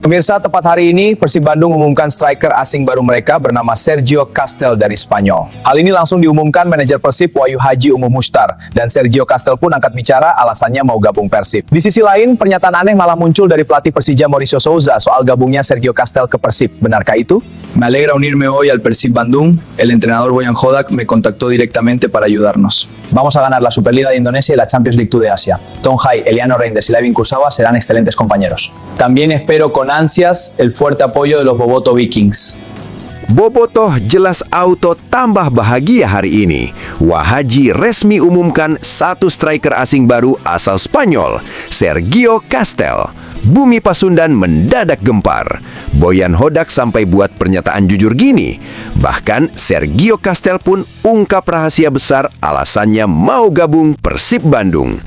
Pemirsa, tepat hari ini Persib Bandung mengumumkan striker asing baru mereka bernama Sergio Castel dari Spanyol. Hal ini langsung diumumkan manajer Persib Wahyu Haji Umuh Muchtar, dan Sergio Castel pun angkat bicara alasannya mau gabung Persib. Di sisi lain, pernyataan aneh malah muncul dari pelatih Persija Mauricio Souza soal gabungnya Sergio Castel ke Persib. Benarkah itu? Me alegra unirme hoy al Persib Bandung. El entrenador Boyan Hodak me contactó directamente para ayudarnos. Vamos a ganar la Superliga de Indonesia y la Champions League 2 de Asia. Tom Hai, Eliano Reinders y Lavin Kurzawa serán excelentes compañeros. También espero con ansias el fuerte apoyo de los Boboto Vikings. Bobotoh jelas auto tambah bahagia hari ini. Wahaji resmi umumkan satu striker asing baru asal Spanyol, Sergio Castel. Bumi Pasundan mendadak gempar. Boyan Hodak sampai buat pernyataan jujur gini. Bahkan Sergio Castel pun ungkap rahasia besar alasannya mau gabung Persib Bandung.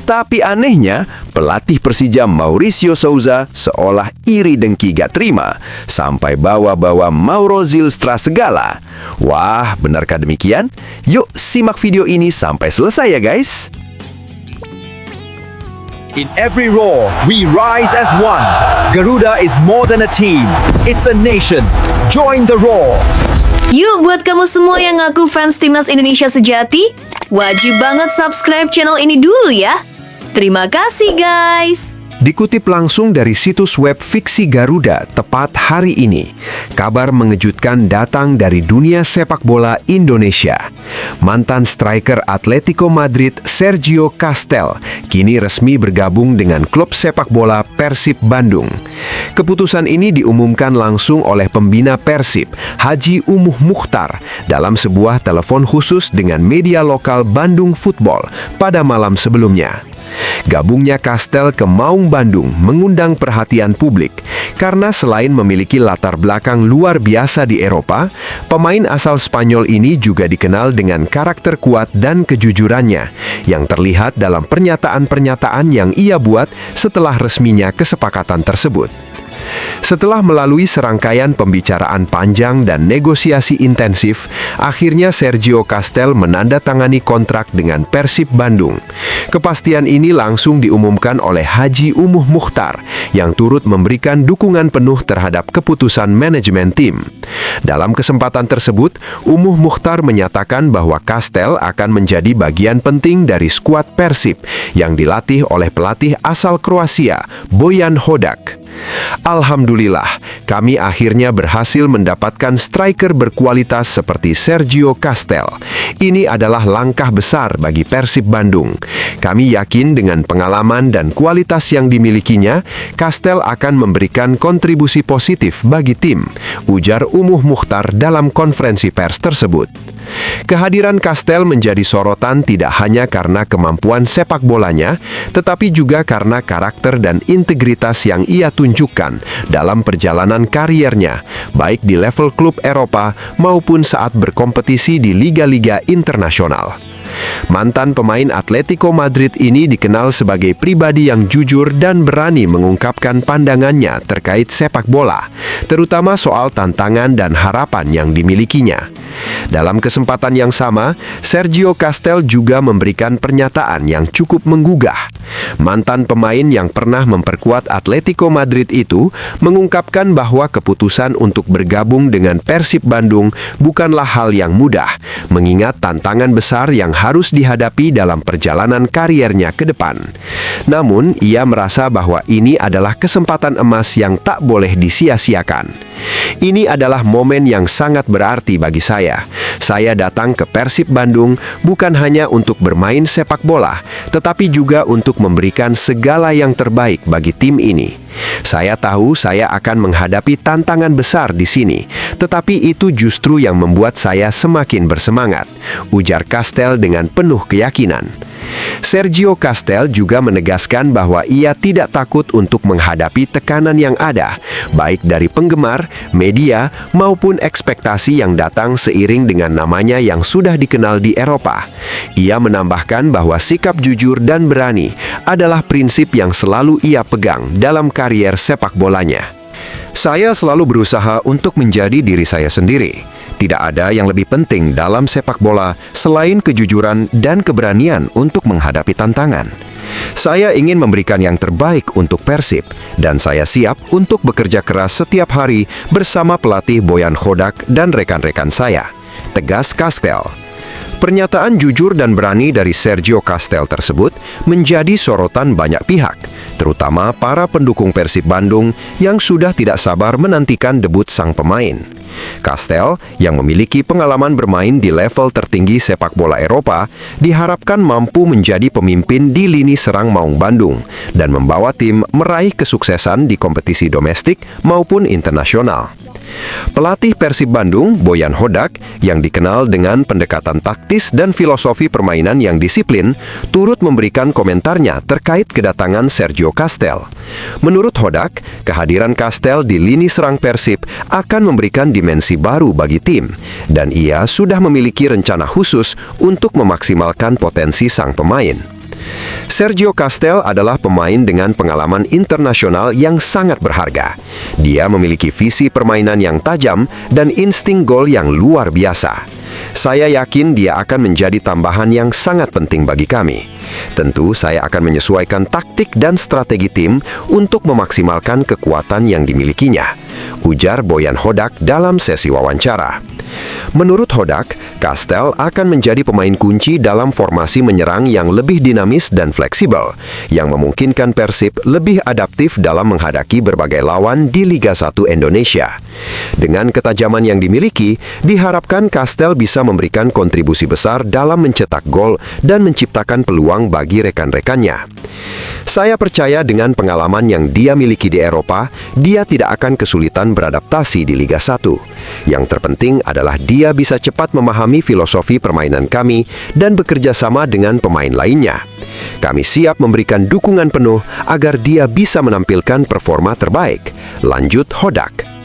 Tapi anehnya, pelatih Persija Mauricio Souza seolah iri dengki gak terima, sampai bawa-bawa Mauro Zylstra segala. Wah, benarkah demikian? Yuk simak video ini sampai selesai ya guys. In every roar, we rise as one. Garuda is more than a team. It's a nation. Join the roar. Yuk, buat kamu semua yang ngaku fans Timnas Indonesia sejati, wajib banget subscribe channel ini dulu ya. Terima kasih guys. Dikutip langsung dari situs web Fiksi Garuda tepat hari ini, kabar mengejutkan datang dari dunia sepak bola Indonesia. Mantan striker Atletico Madrid Sergio Castel kini resmi bergabung dengan klub sepak bola Persib Bandung. Keputusan ini diumumkan langsung oleh pembina Persib, Haji Umuh Muchtar, dalam sebuah telepon khusus dengan media lokal Bandung Football pada malam sebelumnya. Gabungnya Castel ke Maung Bandung mengundang perhatian publik karena selain memiliki latar belakang luar biasa di Eropa, pemain asal Spanyol ini juga dikenal dengan karakter kuat dan kejujurannya yang terlihat dalam pernyataan-pernyataan yang ia buat setelah resminya kesepakatan tersebut. Setelah melalui serangkaian pembicaraan panjang dan negosiasi intensif, akhirnya Sergio Castel menandatangani kontrak dengan Persib Bandung. Kepastian ini langsung diumumkan oleh Haji Umuh Muchtar yang turut memberikan dukungan penuh terhadap keputusan manajemen tim. Dalam kesempatan tersebut, Umuh Muchtar menyatakan bahwa Castel akan menjadi bagian penting dari skuad Persib yang dilatih oleh pelatih asal Kroasia, Boyan Hodak. Alhamdulillah, kami akhirnya berhasil mendapatkan striker berkualitas seperti Sergio Castel. Ini adalah langkah besar bagi Persib Bandung. Kami yakin dengan pengalaman dan kualitas yang dimilikinya, Castel akan memberikan kontribusi positif bagi tim, ujar Umuh Muchtar dalam konferensi pers tersebut. Kehadiran Castel menjadi sorotan tidak hanya karena kemampuan sepak bolanya, tetapi juga karena karakter dan integritas yang ia tunjukkan dalam perjalanan kariernya, baik di level klub Eropa maupun saat berkompetisi di liga-liga internasional. Mantan pemain Atletico Madrid ini dikenal sebagai pribadi yang jujur dan berani mengungkapkan pandangannya terkait sepak bola, terutama soal tantangan dan harapan yang dimilikinya. Dalam kesempatan yang sama, Sergio Castel juga memberikan pernyataan yang cukup menggugah. Mantan pemain yang pernah memperkuat Atletico Madrid itu mengungkapkan bahwa keputusan untuk bergabung dengan Persib Bandung bukanlah hal yang mudah, mengingat tantangan besar yang harus dihadapi dalam perjalanan kariernya ke depan. Namun, ia merasa bahwa ini adalah kesempatan emas yang tak boleh disia-siakan. Ini adalah momen yang sangat berarti bagi saya. Saya datang ke Persib Bandung bukan hanya untuk bermain sepak bola, tetapi juga untuk memberikan segala yang terbaik bagi tim ini. Saya tahu saya akan menghadapi tantangan besar di sini, tetapi itu justru yang membuat saya semakin bersemangat, ujar Castel dengan penuh keyakinan. Sergio Castel juga menegaskan bahwa ia tidak takut untuk menghadapi tekanan yang ada, baik dari penggemar, media, maupun ekspektasi yang datang seiring dengan namanya yang sudah dikenal di Eropa. Ia menambahkan bahwa sikap jujur dan berani adalah prinsip yang selalu ia pegang dalam karier sepak bolanya. Saya selalu berusaha untuk menjadi diri saya sendiri. Tidak ada yang lebih penting dalam sepak bola selain kejujuran dan keberanian untuk menghadapi tantangan. Saya ingin memberikan yang terbaik untuk Persib, dan saya siap untuk bekerja keras setiap hari bersama pelatih Bojan Hodak dan rekan-rekan saya, tegas Castell. Pernyataan jujur dan berani dari Sergio Castell tersebut menjadi sorotan banyak pihak, terutama para pendukung Persib Bandung yang sudah tidak sabar menantikan debut sang pemain. Castell, yang memiliki pengalaman bermain di level tertinggi sepak bola Eropa, diharapkan mampu menjadi pemimpin di lini serang Maung Bandung dan membawa tim meraih kesuksesan di kompetisi domestik maupun internasional. Pelatih Persib Bandung, Bojan Hodak, yang dikenal dengan pendekatan taktis dan filosofi permainan yang disiplin, turut memberikan komentarnya terkait kedatangan Sergio Castell. Menurut Hodak, kehadiran Castell di lini serang Persib akan memberikan dimensi baru bagi tim, dan ia sudah memiliki rencana khusus untuk memaksimalkan potensi sang pemain. Sergio Castell adalah pemain dengan pengalaman internasional yang sangat berharga. Dia memiliki visi permainan yang tajam dan insting gol yang luar biasa. Saya yakin dia akan menjadi tambahan yang sangat penting bagi kami. Tentu saya akan menyesuaikan taktik dan strategi tim untuk memaksimalkan kekuatan yang dimilikinya, ujar Bojan Hodak dalam sesi wawancara. Menurut Hodak, Castell akan menjadi pemain kunci dalam formasi menyerang yang lebih dinamis dan fleksibel, yang memungkinkan Persib lebih adaptif dalam menghadapi berbagai lawan di Liga 1 Indonesia. Dengan ketajaman yang dimiliki, diharapkan Castell bisa memberikan kontribusi besar dalam mencetak gol dan menciptakan peluang bagi rekan-rekannya. Saya percaya dengan pengalaman yang dia miliki di Eropa, dia tidak akan kesulitan beradaptasi di Liga 1. Yang terpenting adalah dia bisa cepat memahami filosofi permainan kami dan bekerja sama dengan pemain lainnya. Kami siap memberikan dukungan penuh agar dia bisa menampilkan performa terbaik, lanjut Hodak.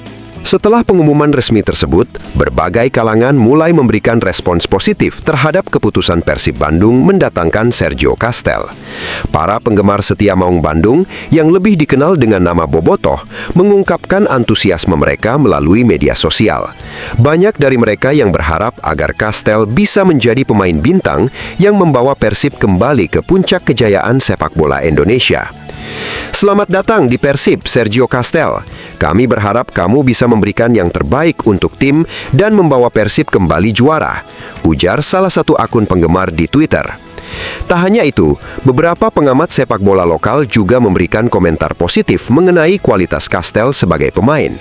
Setelah pengumuman resmi tersebut, berbagai kalangan mulai memberikan respons positif terhadap keputusan Persib Bandung mendatangkan Sergio Castell. Para penggemar setia Maung Bandung, yang lebih dikenal dengan nama Bobotoh, mengungkapkan antusiasme mereka melalui media sosial. Banyak dari mereka yang berharap agar Castell bisa menjadi pemain bintang yang membawa Persib kembali ke puncak kejayaan sepak bola Indonesia. Selamat datang di Persib, Sergio Castell. Kami berharap kamu bisa memberikan yang terbaik untuk tim dan membawa Persib kembali juara, ujar salah satu akun penggemar di Twitter. Tak hanya itu, beberapa pengamat sepak bola lokal juga memberikan komentar positif mengenai kualitas Castell sebagai pemain.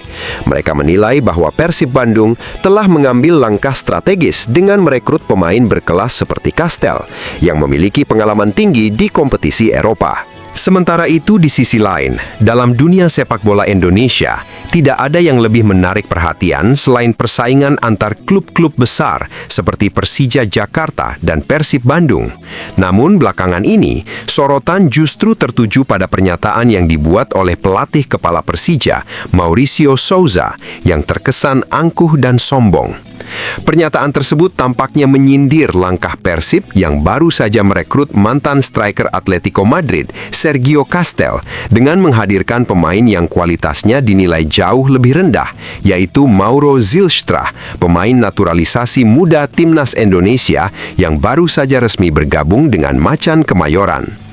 Mereka menilai bahwa Persib Bandung telah mengambil langkah strategis dengan merekrut pemain berkelas seperti Castell, yang memiliki pengalaman tinggi di kompetisi Eropa. Sementara itu, di sisi lain, dalam dunia sepak bola Indonesia, tidak ada yang lebih menarik perhatian selain persaingan antar klub-klub besar seperti Persija Jakarta dan Persib Bandung. Namun belakangan ini, sorotan justru tertuju pada pernyataan yang dibuat oleh pelatih kepala Persija, Mauricio Souza, yang terkesan angkuh dan sombong. Pernyataan tersebut tampaknya menyindir langkah Persib yang baru saja merekrut mantan striker Atletico Madrid, Sergio Castell, dengan menghadirkan pemain yang kualitasnya dinilai jauh lebih rendah, yaitu Mauro Zylstra, pemain naturalisasi muda Timnas Indonesia yang baru saja resmi bergabung dengan Macan Kemayoran.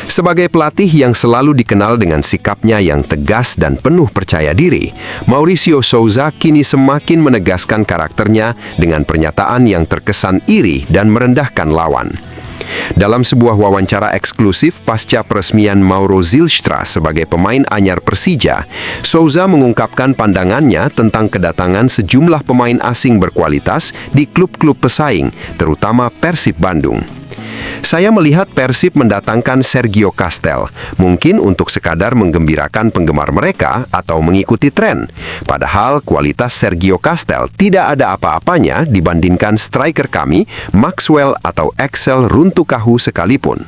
Sebagai pelatih yang selalu dikenal dengan sikapnya yang tegas dan penuh percaya diri, Mauricio Souza kini semakin menegaskan karakternya dengan pernyataan yang terkesan iri dan merendahkan lawan. Dalam sebuah wawancara eksklusif pasca peresmian Mauro Zylstra sebagai pemain anyar Persija, Souza mengungkapkan pandangannya tentang kedatangan sejumlah pemain asing berkualitas di klub-klub pesaing, terutama Persib Bandung. Saya melihat Persib mendatangkan Sergio Castell, mungkin untuk sekadar menggembirakan penggemar mereka atau mengikuti tren. Padahal kualitas Sergio Castell tidak ada apa-apanya dibandingkan striker kami, Maxwell atau Axel Runtukahu sekalipun.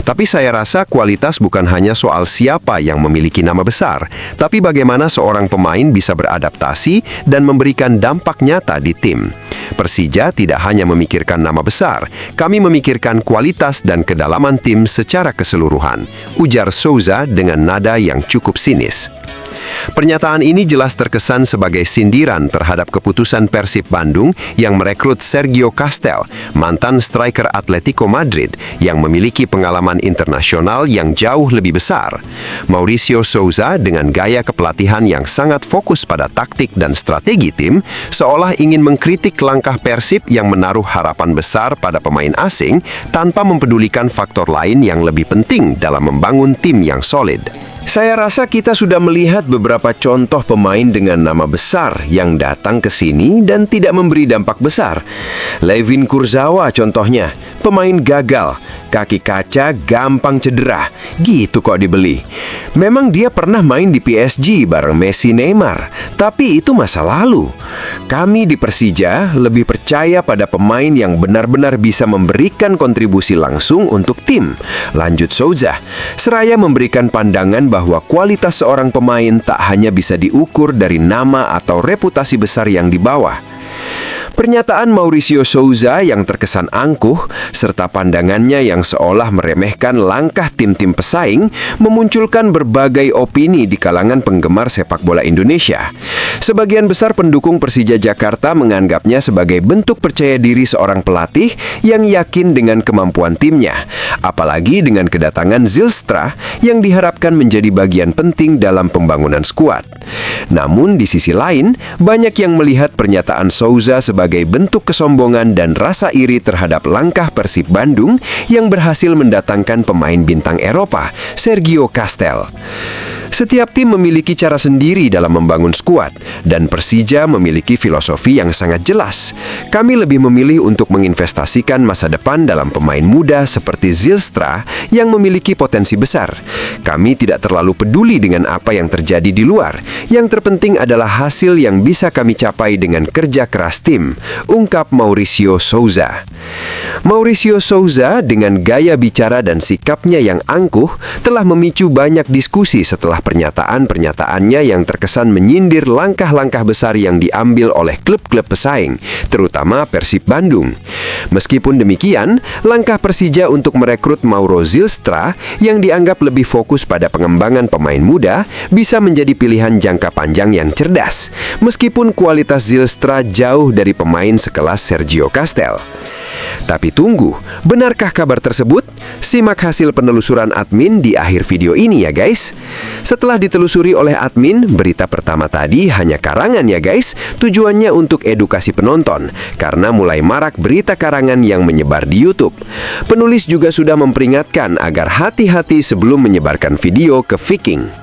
Tapi saya rasa kualitas bukan hanya soal siapa yang memiliki nama besar, tapi bagaimana seorang pemain bisa beradaptasi dan memberikan dampak nyata di tim. Persija tidak hanya memikirkan nama besar, kami memikirkan kualitas dan kedalaman tim secara keseluruhan, ujar Souza dengan nada yang cukup sinis. Pernyataan ini jelas terkesan sebagai sindiran terhadap keputusan Persib Bandung yang merekrut Sergio Castel, mantan striker Atletico Madrid yang memiliki pengalaman internasional yang jauh lebih besar. Mauricio Sousa dengan gaya kepelatihan yang sangat fokus pada taktik dan strategi tim, seolah ingin mengkritik langkah Persib yang menaruh harapan besar pada pemain asing tanpa mempedulikan faktor lain yang lebih penting dalam membangun tim yang solid. Saya rasa kita sudah melihat beberapa contoh pemain dengan nama besar yang datang ke sini dan tidak memberi dampak besar. Levin Kurzawa contohnya, pemain gagal, kaki kaca, gampang cedera, gitu kok dibeli. Memang dia pernah main di PSG bareng Messi, Neymar, tapi itu masa lalu. Kami di Persija lebih percaya pada pemain yang benar-benar bisa memberikan kontribusi langsung untuk tim. Lanjut Souza, seraya memberikan pandangan bahwa kualitas seorang pemain tak hanya bisa diukur dari nama atau reputasi besar yang dibawa. Pernyataan Mauricio Souza yang terkesan angkuh, serta pandangannya yang seolah meremehkan langkah tim-tim pesaing, memunculkan berbagai opini di kalangan penggemar sepak bola Indonesia. Sebagian besar pendukung Persija Jakarta menganggapnya sebagai bentuk percaya diri seorang pelatih yang yakin dengan kemampuan timnya, apalagi dengan kedatangan Zylstra yang diharapkan menjadi bagian penting dalam pembangunan skuad. Namun di sisi lain, banyak yang melihat pernyataan Souza sebagai bentuk kesombongan dan rasa iri terhadap langkah Persib Bandung yang berhasil mendatangkan pemain bintang Eropa, Sergio Castel. Setiap tim memiliki cara sendiri dalam membangun skuad, dan Persija memiliki filosofi yang sangat jelas. Kami lebih memilih untuk menginvestasikan masa depan dalam pemain muda seperti Zylstra yang memiliki potensi besar. Kami tidak terlalu peduli dengan apa yang terjadi di luar. Yang terpenting adalah hasil yang bisa kami capai dengan kerja keras tim, ungkap Mauricio Souza. Mauricio Souza dengan gaya bicara dan sikapnya yang angkuh telah memicu banyak diskusi setelah pernyataan-pernyataannya yang terkesan menyindir langkah-langkah besar yang diambil oleh klub-klub pesaing, terutama Persib Bandung. Meskipun demikian, langkah Persija untuk merekrut Mauro Zylstra yang dianggap lebih fokus pada pengembangan pemain muda bisa menjadi pilihan jangka panjang yang cerdas, meskipun kualitas Zylstra jauh dari pemain sekelas Sergio Castel. Tapi tunggu, benarkah kabar tersebut? Simak hasil penelusuran admin di akhir video ini ya guys. Setelah ditelusuri oleh admin, berita pertama tadi hanya karangan ya guys. Tujuannya untuk edukasi penonton, karena mulai marak berita karangan yang menyebar di YouTube. Penulis juga sudah memperingatkan agar hati-hati sebelum menyebarkan video ke Viking.